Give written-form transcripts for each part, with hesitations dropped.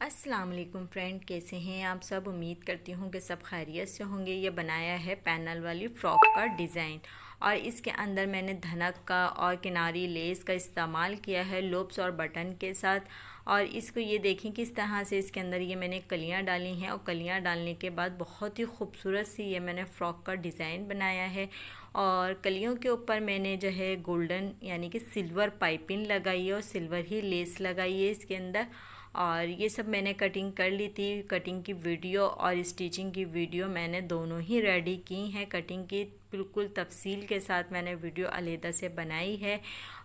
अस्सलाम वालेकुम फ्रेंड, कैसे हैं आप सब। उम्मीद करती हूँ कि सब खैरियत से होंगे। ये बनाया है पैनल वाली फ़्रॉक का डिज़ाइन और इसके अंदर मैंने धनक का और किनारी लेस का इस्तेमाल किया है लूप्स और बटन के साथ। और इसको ये देखें किस तरह से इसके अंदर ये मैंने कलियाँ डाली हैं और कलियाँ डालने के बाद बहुत ही खूबसूरत सी ये मैंने फ़्रॉक का डिज़ाइन बनाया है। और कलियों के ऊपर मैंने जो है गोल्डन यानी कि सिल्वर पाइपिंग लगाई है और सिल्वर ही लेस लगाई है इसके अंदर। और ये सब मैंने कटिंग कर ली थी। कटिंग की वीडियो और स्टिचिंग की वीडियो मैंने दोनों ही रेडी की हैं। कटिंग की बिल्कुल तफसील के साथ मैंने वीडियो अलहदा से बनाई है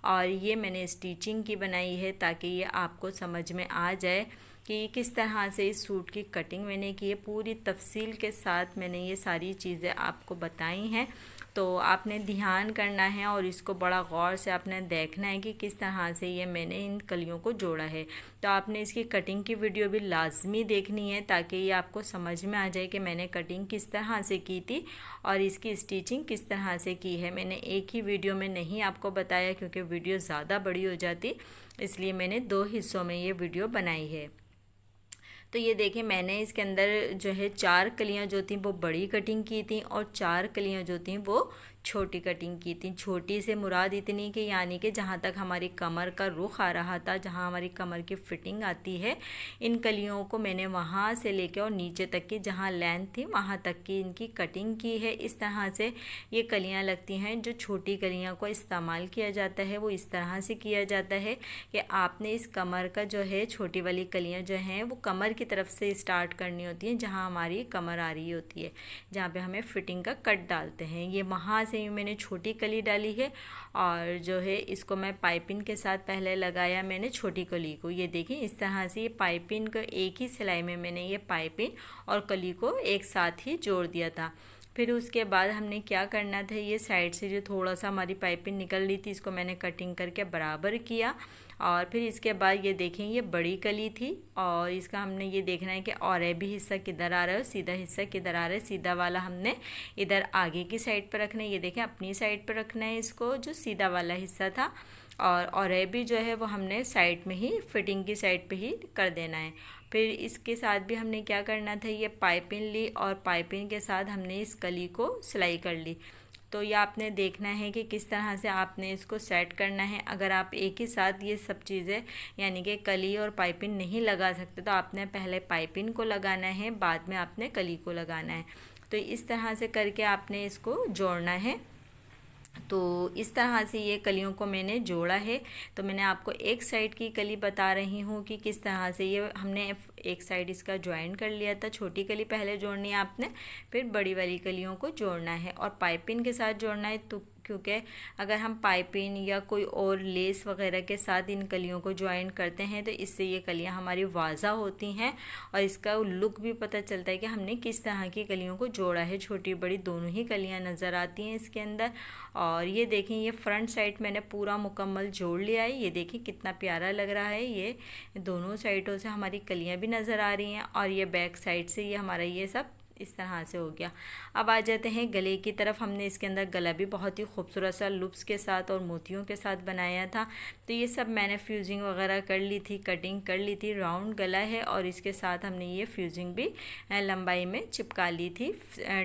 और ये मैंने स्टिचिंग की बनाई है ताकि ये आपको समझ में आ जाए कि किस तरह से इस सूट की कटिंग मैंने की है। पूरी तफसील के साथ मैंने ये सारी चीज़ें आपको बताई हैं, तो आपने ध्यान करना है और इसको बड़ा गौर से आपने देखना है कि किस तरह से ये मैंने इन कलियों को जोड़ा है। तो आपने इसकी कटिंग की वीडियो भी लाजमी देखनी है ताकि ये आपको समझ में आ जाए कि मैंने कटिंग किस तरह से की थी और इसकी स्टिचिंग किस तरह से की है। मैंने एक ही वीडियो में नहीं आपको बताया क्योंकि वीडियो ज़्यादा बड़ी हो जाती, इसलिए मैंने दो हिस्सों में ये वीडियो बनाई है। तो ये देखें, मैंने इसके अंदर जो है 4 कलियां जो थी वो बड़ी कटिंग की थी और 4 कलियां जो थी वो छोटी कटिंग की थी। छोटी से मुराद इतनी कि यानी कि जहाँ तक हमारी कमर का रुख आ रहा था, जहाँ हमारी कमर की फिटिंग आती है, इन कलियों को मैंने वहाँ से लेके और नीचे तक की जहाँ लेंथ थी वहाँ तक की इनकी कटिंग की है। इस तरह से ये कलियाँ लगती हैं। जो छोटी कलियाँ को इस्तेमाल किया जाता है वो इस तरह से किया जाता है कि आपने इस कमर का जो है छोटी वाली कलियाँ जो हैं वो कमर की तरफ से स्टार्ट करनी होती हैं, जहाँ हमारी कमर आ रही होती है, जहाँ पे हमें फिटिंग का कट डालते हैं। ये वहाँ से मैंने छोटी कली डाली है और जो है इसको मैं पाइपिंग के साथ पहले लगाया मैंने छोटी कली को। ये देखिए इस तरह से ये पाइपिंग को एक ही सिलाई में मैंने ये पाइपिंग और कली को एक साथ ही जोड़ दिया था। फिर उसके बाद हमने क्या करना था, ये साइड से जो थोड़ा सा हमारी पाइपिंग निकल रही थी इसको मैंने कटिंग करके बराबर किया। और फिर इसके बाद ये देखें ये बड़ी कली थी और इसका हमने ये देखना है कि और भी हिस्सा किधर आ रहा है और सीधा हिस्सा किधर आ रहा है। सीधा वाला हमने इधर आगे की साइड पर रखना है, ये देखें अपनी साइड पर रखना है इसको, जो सीधा वाला हिस्सा था। और भी जो है वो हमने साइड में ही फिटिंग की साइड पे ही कर देना है। फिर इसके साथ भी हमने क्या करना था, ये पाइपिंग ली और पाइपिंग के साथ हमने इस कली को सिलाई कर ली। तो ये आपने देखना है कि किस तरह से आपने इसको सेट करना है। अगर आप एक ही साथ ये सब चीज़ें यानी कि कली और पाइपिंग नहीं लगा सकते तो आपने पहले पाइपिंग को लगाना है, बाद में आपने कली को लगाना है। तो इस तरह से करके आपने इसको जोड़ना है। तो इस तरह से ये कलियों को मैंने जोड़ा है। तो मैंने आपको एक साइड की कली बता रही हूँ कि किस तरह से ये हमने एक साइड इसका ज्वाइन कर लिया था। छोटी कली पहले जोड़नी है आपने, फिर बड़ी वाली कलियों को जोड़ना है और पाइपिंग के साथ जोड़ना है। तो क्योंकि अगर हम पाइपिंग या कोई और लेस वगैरह के साथ इन कलियों को ज्वाइन करते हैं तो इससे ये कलियां हमारी वाज़ा होती हैं और इसका लुक भी पता चलता है कि हमने किस तरह की कलियों को जोड़ा है। छोटी बड़ी दोनों ही कलियां नज़र आती हैं इसके अंदर। और ये देखें ये फ्रंट साइड मैंने पूरा मुकम्मल जोड़ लिया है। ये देखें कितना प्यारा लग रहा है। ये दोनों साइडों से हमारी कलियां भी नज़र आ रही हैं और ये बैक साइड से ये हमारा ये सब इस तरह से हो गया। अब आ जाते हैं गले की तरफ। हमने इसके अंदर गला भी बहुत ही खूबसूरत सा लूप्स के साथ और मोतियों के साथ बनाया था। तो ये सब मैंने फ्यूजिंग वगैरह कर ली थी, कटिंग कर ली थी। राउंड गला है और इसके साथ हमने ये फ्यूजिंग भी लंबाई में चिपका ली थी।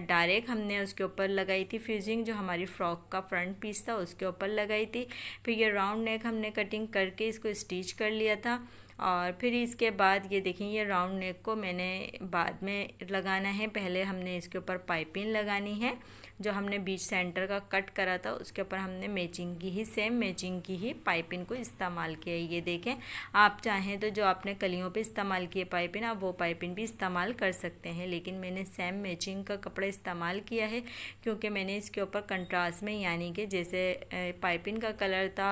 डायरेक्ट हमने उसके ऊपर लगाई थी फ्यूजिंग, जो हमारी फ्रॉक का फ्रंट पीस था उसके ऊपर लगाई थी। फिर ये राउंड नेक हमने कटिंग करके इसको स्टिच कर लिया था। और फिर इसके बाद ये देखें ये राउंड नेक को मैंने बाद में लगाना है। पहले हमने इसके ऊपर पाइपिंग लगानी है। जो हमने बीच सेंटर का कट करा था उसके ऊपर हमने मैचिंग की ही सेम मैचिंग की ही पाइपिंग को इस्तेमाल किया है। ये देखें, आप चाहें तो जो आपने कलियों पे इस्तेमाल किए पाइपिंग आप वो पाइपिंग भी इस्तेमाल कर सकते हैं, लेकिन मैंने सेम मैचिंग का कपड़ा इस्तेमाल किया है क्योंकि मैंने इसके ऊपर कंट्रास्ट में यानी कि जैसे पाइपिंग का कलर था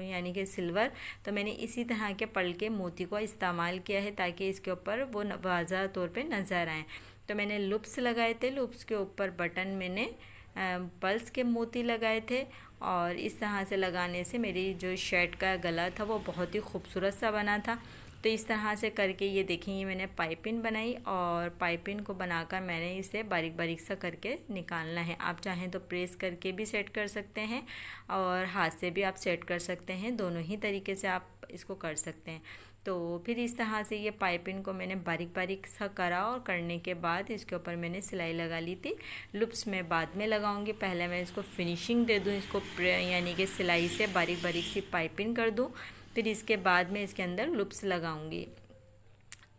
यानी कि सिल्वर, तो मैंने इसी तरह के पल के मोती को इस्तेमाल किया है ताकि इसके ऊपर वो वाज़ा तौर पे नज़र आए। तो मैंने लूप्स लगाए थे, लूप्स के ऊपर बटन मैंने पल्स के मोती लगाए थे और इस तरह से लगाने से मेरी जो शर्ट का गला था वो बहुत ही खूबसूरत सा बना था। तो इस तरह से करके ये देखें ये मैंने पाइपिंग बनाई और पाइपिंग को बनाकर मैंने इसे बारीक बारीक सा करके निकालना है। आप चाहें तो प्रेस करके भी सेट कर सकते हैं और हाथ से भी आप सेट कर सकते हैं, दोनों ही तरीके से आप इसको कर सकते हैं। तो फिर इस तरह से ये पाइपिंग को मैंने बारीक बारीक सा करा और करने के बाद इसके ऊपर मैंने सिलाई लगा ली थी। लूप्स मैं बाद में लगाऊंगी, पहले मैं इसको फिनिशिंग दे दूँ, इसको यानी कि सिलाई से बारीक बारीक सी पाइपिंग कर दूँ, फिर इसके बाद में इसके अंदर लूप्स लगाऊंगी।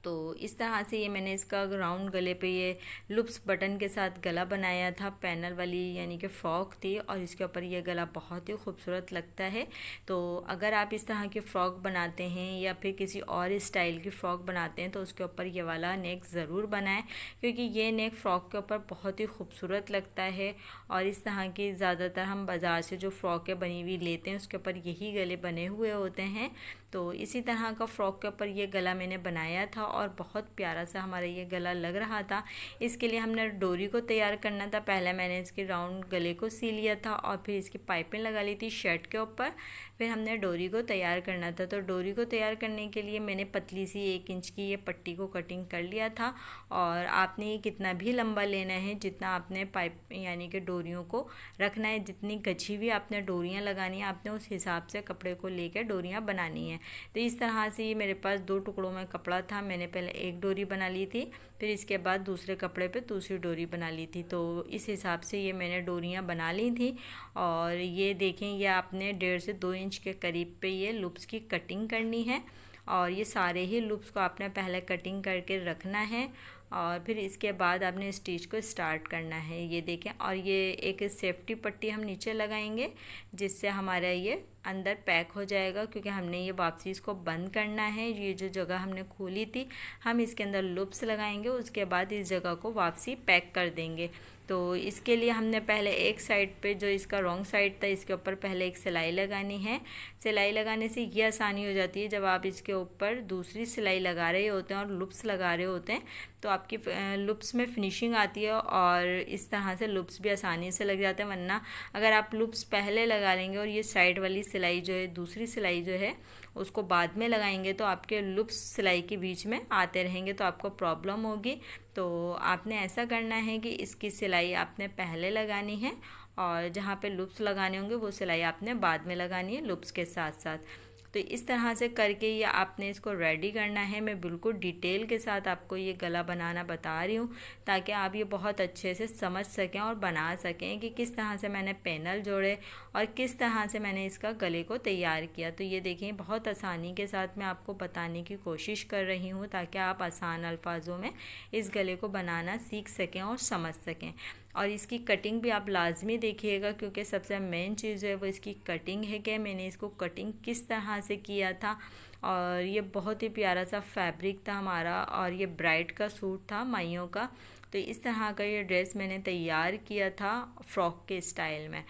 तो इस तरह से ये मैंने इसका राउंड गले पे ये लूप्स बटन के साथ गला बनाया था, पैनल वाली यानी कि फ़्रॉक थी, और इसके ऊपर ये गला बहुत ही खूबसूरत लगता है। तो अगर आप इस तरह की फ़्रॉक बनाते हैं या फिर किसी और स्टाइल की फ़्रॉक बनाते हैं तो उसके ऊपर ये वाला नेक ज़रूर बनाएं, क्योंकि ये नेक फ़्रॉक के ऊपर बहुत ही खूबसूरत लगता है। और इस तरह की ज़्यादातर हम बाज़ार से जो फ़्रॉकें बनी हुई लेते हैं उसके ऊपर यही गले बने हुए होते हैं। तो इसी तरह का फ़्रॉक के ऊपर ये गला मैंने बनाया था और बहुत प्यारा सा हमारा ये गला लग रहा था। इसके लिए हमने डोरी को तैयार करना था। पहले मैंने इसके राउंड गले को सी लिया था और फिर इसकी पाइपें लगा ली थी शर्ट के ऊपर। फिर हमने डोरी को तैयार करना था। तो डोरी को तैयार करने के लिए मैंने पतली सी 1 इंच की ये पट्टी को कटिंग कर लिया था। और आपने ये कितना भी लंबा लेना है, जितना आपने पाइप यानी कि डोरियों को रखना है, जितनी गच्छी भी आपने डोरियाँ लगानी है, आपने उस हिसाब से कपड़े को लेकर डोरियाँ बनानी है। तो इस तरह से ये मेरे पास 2 टुकड़ों में कपड़ा था। मैंने पहले एक डोरी बना ली थी, फिर इसके बाद दूसरे कपड़े पे दूसरी डोरी बना ली थी। तो इस हिसाब से ये मैंने डोरियाँ बना ली थी। और ये देखें, ये आपने 1.5 से 2 इंच के करीब पे ये लूप्स की कटिंग करनी है। और ये सारे ही लूप्स को आपने पहले कटिंग करके रखना है और फिर इसके बाद आपने स्टिच को स्टार्ट करना है। ये देखें, और ये एक सेफ्टी पट्टी हम नीचे लगाएंगे जिससे हमारा ये अंदर पैक हो जाएगा, क्योंकि हमने ये वापसी इसको बंद करना है। ये जो जगह हमने खोली थी, हम इसके अंदर लूप्स लगाएंगे, उसके बाद इस जगह को वापसी पैक कर देंगे। तो इसके लिए हमने पहले एक साइड पे जो इसका रॉन्ग साइड था, इसके ऊपर पहले एक सिलाई लगानी है। सिलाई लगाने से ये आसानी हो जाती है, जब आप इसके ऊपर दूसरी सिलाई लगा रहे होते हैं और लूप्स लगा रहे होते हैं तो आपकी लूप्स में फिनिशिंग आती है और इस तरह से लूप्स भी आसानी से लग जाते हैं। वरना अगर आप लूप्स पहले लगा लेंगे और ये साइड वाली सिलाई जो है, दूसरी सिलाई जो है, उसको बाद में लगाएंगे तो आपके लूप्स सिलाई के बीच में आते रहेंगे, तो आपको प्रॉब्लम होगी। तो आपने ऐसा करना है कि इसकी सिलाई आपने पहले लगानी है और जहाँ पे लूप्स लगाने होंगे वो सिलाई आपने बाद में लगानी है लूप्स के साथ साथ। तो इस तरह से करके ये आपने इसको रेडी करना है। मैं बिल्कुल डिटेल के साथ आपको ये गला बनाना बता रही हूँ ताकि आप ये बहुत अच्छे से समझ सकें और बना सकें कि किस तरह से मैंने पैनल जोड़े और किस तरह से मैंने इसका गले को तैयार किया। तो ये देखें, बहुत आसानी के साथ मैं आपको बताने की कोशिश कर रही हूँ ताकि आप आसान अल्फाजों में इस गले को बनाना सीख सकें और समझ सकें। और इसकी कटिंग भी आप लाजमी देखिएगा, क्योंकि सबसे मेन चीज़ है वो इसकी कटिंग है कि मैंने इसको कटिंग किस तरह से किया था। और ये बहुत ही प्यारा सा फैब्रिक था हमारा और ये ब्राइड का सूट था, माइयों का। तो इस तरह का ये ड्रेस मैंने तैयार किया था फ्रॉक के स्टाइल में।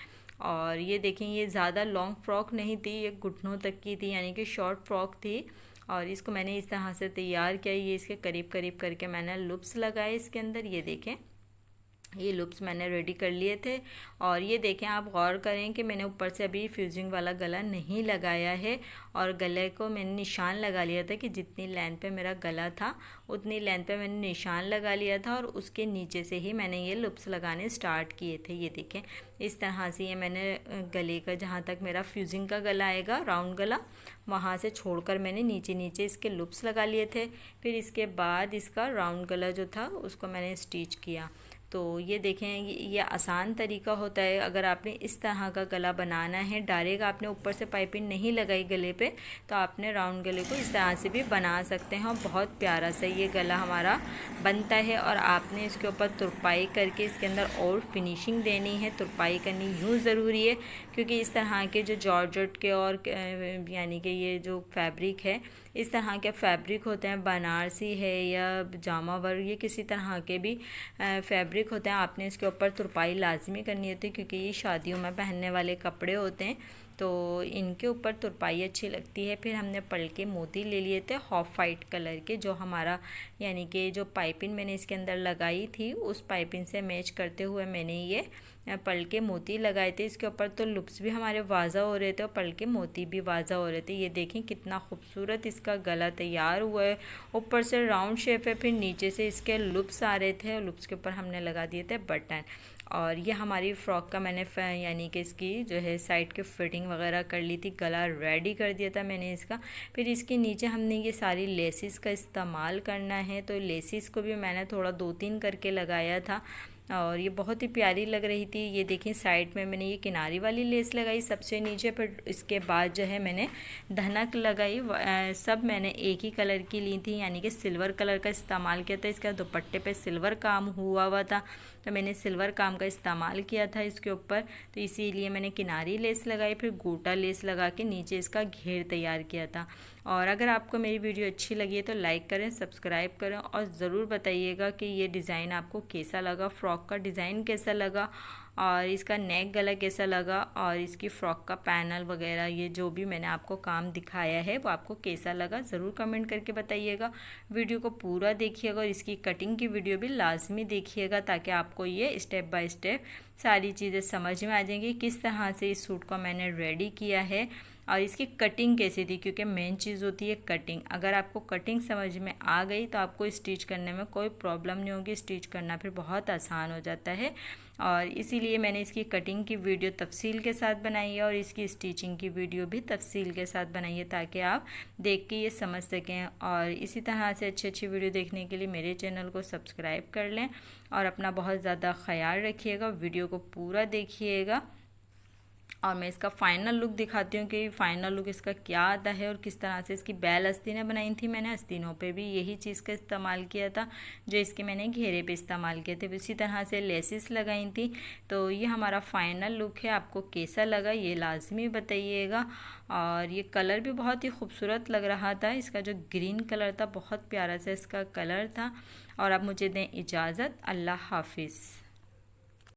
और ये देखें, ये ज़्यादा लॉन्ग फ्रॉक नहीं थी, ये घुटनों तक की थी, यानी कि शॉर्ट फ्रॉक थी। और इसको मैंने इस तरह से तैयार किया। ये इसके करीब करीब करके मैंने लूप्स लगाए इसके अंदर। ये देखें, ये लूप्स मैंने रेडी कर लिए थे। और ये देखें, आप गौर करें कि मैंने ऊपर से अभी फ्यूजिंग वाला गला नहीं लगाया है और गले को मैंने निशान लगा लिया था कि जितनी लेंथ पे मेरा गला था उतनी लेंथ पे मैंने निशान लगा लिया था और उसके नीचे से ही मैंने ये लूप्स लगाने स्टार्ट किए थे। ये देखें, इस तरह से ये मैंने गले का जहाँ तक मेरा फ्यूजिंग का गला आएगा, राउंड गला, वहाँ से छोड़कर मैंने नीचे नीचे इसके लूप्स लगा लिए थे। फिर इसके बाद इसका राउंड गला जो था उसको मैंने स्टिच किया। तो ये देखें, ये आसान तरीका होता है। अगर आपने इस तरह का गला बनाना है, डायरेक्ट आपने ऊपर से पाइपिंग नहीं लगाई गले पे, तो आपने राउंड गले को इस तरह से भी बना सकते हैं और बहुत प्यारा सा ये गला हमारा बनता है। और आपने इसके ऊपर तुरपाई करके इसके अंदर और फिनिशिंग देनी है। तुरपाई करनी यूँ ज़रूरी है क्योंकि इस तरह के जो जॉर्जेट के और यानी कि ये जो फैब्रिक है, इस तरह के फैब्रिक होते हैं, बनारसी है या जामा वर्क, ये किसी तरह के भी फैब्रिक होते हैं, आपने इसके ऊपर तुरपाई लाजमी करनी होती है क्योंकि ये शादियों में पहनने वाले कपड़े होते हैं, तो इनके ऊपर तुरपाई अच्छी लगती है। फिर हमने पल के मोती ले लिए थे ऑफ वाइट कलर के, जो हमारा यानी कि जो पाइपिंग मैंने इसके अंदर लगाई थी उस पाइपिंग से मैच करते हुए मैंने ये पल के मोती लगाए थे इसके ऊपर। तो लुप्स भी हमारे वाज़ा हो रहे थे और पल के मोती भी वाज़ा हो रहे थे। ये देखें कितना खूबसूरत इसका गला तैयार हुआ है। ऊपर से राउंड शेप है, फिर नीचे से इसके लुप्स आ रहे थे और लुप्स के ऊपर हमने लगा दिए थे बटन। और ये हमारी फ़्रॉक का मैंने यानी कि इसकी जो है साइड की फ़िटिंग वगैरह कर ली थी, गला रेडी कर दिया था मैंने इसका। फिर इसके नीचे हमने ये सारी लेसिस का इस्तेमाल करना है, तो लेसिस को भी मैंने थोड़ा 2-3 करके लगाया था और ये बहुत ही प्यारी लग रही थी। ये देखिए साइड में मैंने ये किनारी वाली लेस लगाई सबसे नीचे, फिर इसके बाद जो है मैंने धनक लगाई। सब मैंने एक ही कलर की ली थी, यानी कि सिल्वर कलर का इस्तेमाल किया था। इसका दुपट्टे पे सिल्वर काम हुआ था, तो मैंने सिल्वर काम का इस्तेमाल किया था इसके ऊपर, तो इसीलिए मैंने किनारी लेस लगाई, फिर गोटा लेस लगा के नीचे इसका घेर तैयार किया था। और अगर आपको मेरी वीडियो अच्छी लगी है तो लाइक करें, सब्सक्राइब करें और ज़रूर बताइएगा कि ये डिज़ाइन आपको कैसा लगा, फ़्रॉक का डिज़ाइन कैसा लगा और इसका नेक गला कैसा लगा और इसकी फ़्रॉक का पैनल वगैरह ये जो भी मैंने आपको काम दिखाया है वो आपको कैसा लगा, ज़रूर कमेंट करके बताइएगा। वीडियो को पूरा देखिएगा और इसकी कटिंग की वीडियो भी लाजमी देखिएगा, ताकि आपको ये स्टेप बाय स्टेप सारी चीज़ें समझ में आ जाएंगी किस तरह से इस सूट को मैंने रेडी किया है और इसकी कटिंग कैसी थी, क्योंकि मेन चीज़ होती है कटिंग। अगर आपको कटिंग समझ में आ गई तो आपको स्टिच करने में कोई प्रॉब्लम नहीं होगी, स्टिच करना फिर बहुत आसान हो जाता है। और इसीलिए मैंने इसकी कटिंग की वीडियो तफसील के साथ बनाई है और इसकी स्टिचिंग की वीडियो भी तफसील के साथ बनाई है, ताकि आप देख के ये समझ सकें। और इसी तरह से अच्छी अच्छी वीडियो देखने के लिए मेरे चैनल को सब्सक्राइब कर लें और अपना बहुत ज़्यादा ख्याल रखिएगा। वीडियो को पूरा देखिएगा और मैं इसका फ़ाइनल लुक दिखाती हूँ कि फ़ाइनल लुक इसका क्या आता है और किस तरह से इसकी बैल आस्तीनें बनाई थी। मैंने आस्तीनों पे भी यही चीज़ का इस्तेमाल किया था जो इसके मैंने घेरे पे इस्तेमाल किए थे। इसी तरह से लेसिस लगाई थी। तो ये हमारा फ़ाइनल लुक है, आपको कैसा लगा ये लाजमी बताइएगा। और ये कलर भी बहुत ही खूबसूरत लग रहा था, इसका जो ग्रीन कलर था बहुत प्यारा सा इसका कलर था। और अब मुझे दें इजाज़त, अल्लाह हाफिज़।